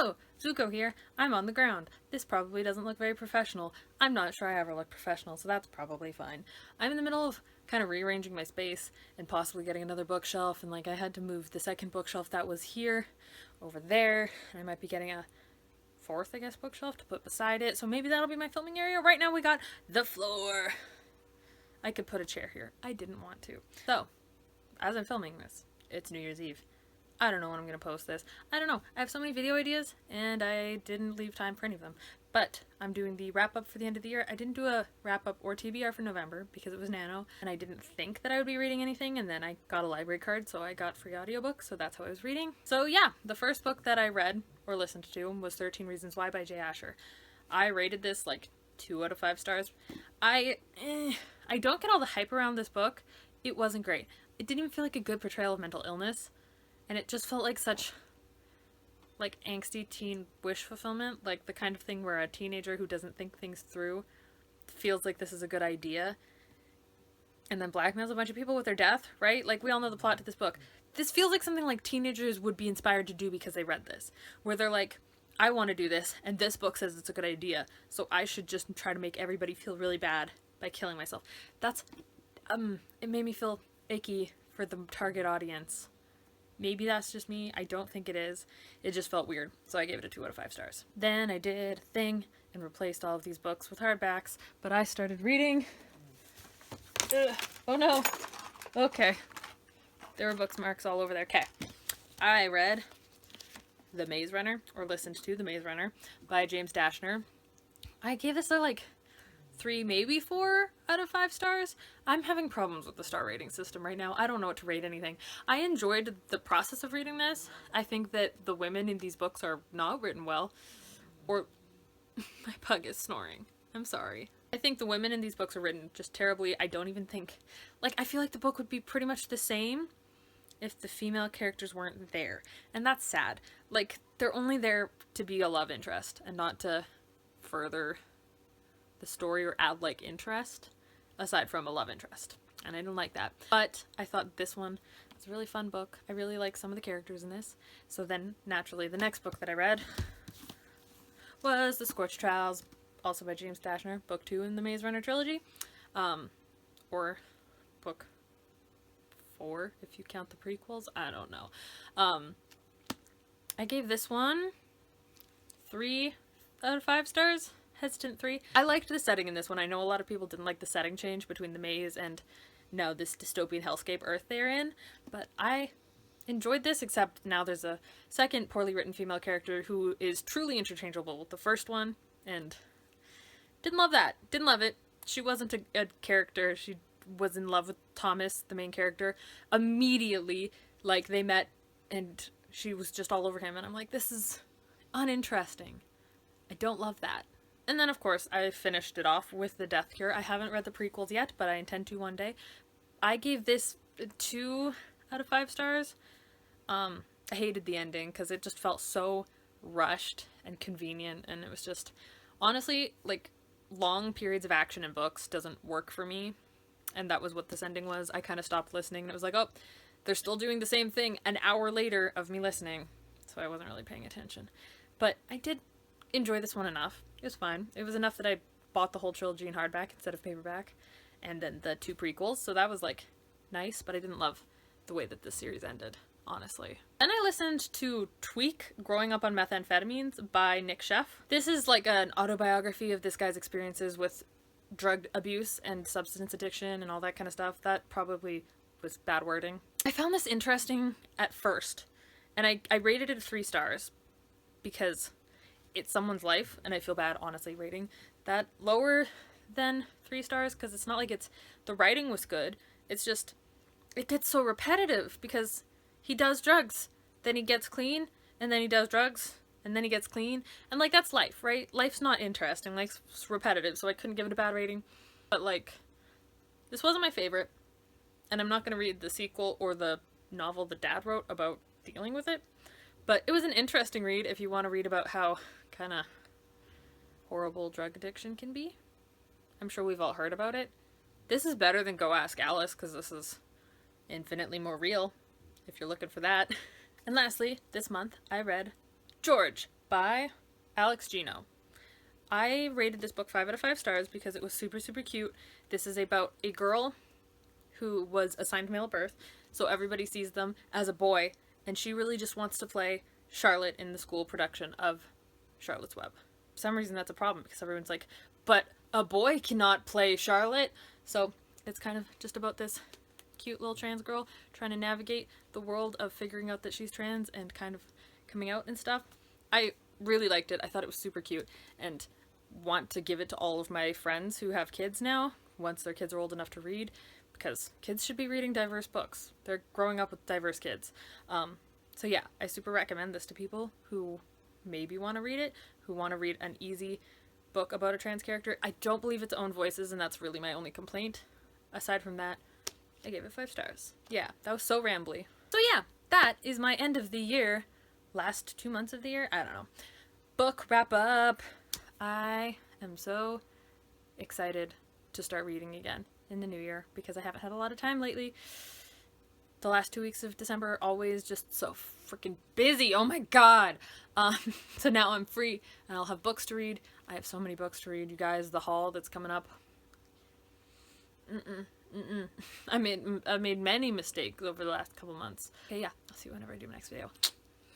Hello, Zuko here. I'm on the ground. This probably doesn't look very professional. I'm not sure I ever look professional, so that's probably fine. I'm in the middle of kind of rearranging my space and possibly getting another bookshelf, and like I had to move the second bookshelf that was here over there, and I might be getting a fourth, I guess, bookshelf to put beside it, so maybe that'll be my filming area. Right now we got the floor. I could put a chair here. I didn't want to. So, as I'm filming this, it's New Year's Eve. I don't know when I'm going to post this. I don't know. I have so many video ideas, and I didn't leave time for any of them. But I'm doing the wrap-up for the end of the year. I didn't do a wrap-up or TBR for November because it was Nano, and I didn't think that I would be reading anything, and then I got a library card, so I got free audiobooks, so that's how I was reading. So yeah, the first book that I read or listened to was 13 Reasons Why by Jay Asher. I rated this like 2 out of 5 stars. I don't get all the hype around this book. It wasn't great. It didn't even feel like a good portrayal of mental illness. And it just felt like such, like, angsty teen wish fulfillment. Like, the kind of thing where a teenager who doesn't think things through feels like this is a good idea and then blackmails a bunch of people with their death, right? Like, we all know the plot to this book. This feels like something like teenagers would be inspired to do because they read this. Where they're like, I want to do this, and this book says it's a good idea, so I should just try to make everybody feel really bad by killing myself. That's, it made me feel icky for the target audience. Maybe that's just me. I don't think it is. It just felt weird. So I gave it a 2 out of 5 stars. Then I did a thing and replaced all of these books with hardbacks. But I started reading. Oh no. Okay. There were bookmarks all over there. Okay. I read The Maze Runner, or listened to The Maze Runner by James Dashner. I gave this a like 3, maybe 4 out of 5 stars. I'm having problems with the star rating system right now. I don't know what to rate anything. I enjoyed the process of reading this. I think that the women in these books are not written well. Or my pug is snoring. I'm sorry. I think the women in these books are written just terribly. I don't even think, like, I feel like the book would be pretty much the same if the female characters weren't there. And that's sad. Like, they're only there to be a love interest and not to further the story or add like interest aside from a love interest, and I didn't like that. But I thought this one was a really fun book. I really like some of the characters in this. So then naturally the next book that I read was The Scorch Trials, also by James Dashner, book 2 in the Maze Runner trilogy, or book 4 if you count the prequels. I don't know. I gave this one 3 out of 5 stars. Hesitant 3. I liked the setting in this one. I know a lot of people didn't like the setting change between the maze and now this dystopian hellscape Earth they're in, but I enjoyed this, except now there's a second poorly written female character who is truly interchangeable with the first one, and didn't love that. Didn't love it. She wasn't a character. She was in love with Thomas, the main character, immediately. Like, they met and she was just all over him, and I'm like, this is uninteresting. I don't love that. And then, of course, I finished it off with The Death Cure. I haven't read the prequels yet, but I intend to one day. I gave this 2 out of 5 stars. I hated the ending because it just felt so rushed and convenient, and it was just, honestly, like, long periods of action in books doesn't work for me, and that was what this ending was. I kind of stopped listening, and it was like, oh, they're still doing the same thing an hour later of me listening, so I wasn't really paying attention. But I did enjoy this one enough. It was fine. It was enough that I bought the whole trilogy in hardback instead of paperback, and then the 2 prequels, so that was like nice, but I didn't love the way that this series ended, honestly. And I listened to Tweak, Growing Up on Methamphetamines by Nick Sheff. This is like an autobiography of this guy's experiences with drug abuse and substance addiction and all that kind of stuff. That probably was bad wording. I found this interesting at first, and I rated it 3 stars because it's someone's life, and I feel bad honestly rating that lower than 3 stars because it's not like it's, the writing was good, it's just, it gets so repetitive because he does drugs, then he gets clean, and then he does drugs, and then he gets clean, and like, that's life, right? Life's not interesting, life's repetitive, so I couldn't give it a bad rating. But like, this wasn't my favorite, and I'm not going to read the sequel or the novel the dad wrote about dealing with it, but it was an interesting read if you want to read about how kind of horrible drug addiction can be. I'm sure we've all heard about it. This is better than Go Ask Alice, because this is infinitely more real, if you're looking for that. And lastly, this month I read George by Alex Gino. I rated this book 5 out of 5 stars because it was super, super cute. This is about a girl who was assigned male at birth, so everybody sees them as a boy, and she really just wants to play Charlotte in the school production of Charlotte's Web. For some reason that's a problem, because everyone's like, but a boy cannot play Charlotte. So it's kind of just about this cute little trans girl trying to navigate the world of figuring out that she's trans and kind of coming out and stuff. I really liked it. I thought it was super cute, and want to give it to all of my friends who have kids now, once their kids are old enough to read, because kids should be reading diverse books. They're growing up with diverse kids. So yeah, I super recommend this to people who maybe want to read it, who want to read an easy book about a trans character. I don't believe its own voices, and that's really my only complaint. Aside from that, I gave it 5 stars. Yeah, that was so rambly. So yeah, that is my end of the year. Last 2 months of the year? I don't know. Book wrap up. I am so excited to start reading again in the new year because I haven't had a lot of time lately. The last 2 weeks of December are always just so freaking busy. Oh my god. So now I'm free and I'll have books to read. I have so many books to read, you guys. The haul that's coming up. I made many mistakes over the last couple months. Okay, yeah. I'll see you whenever I do my next video.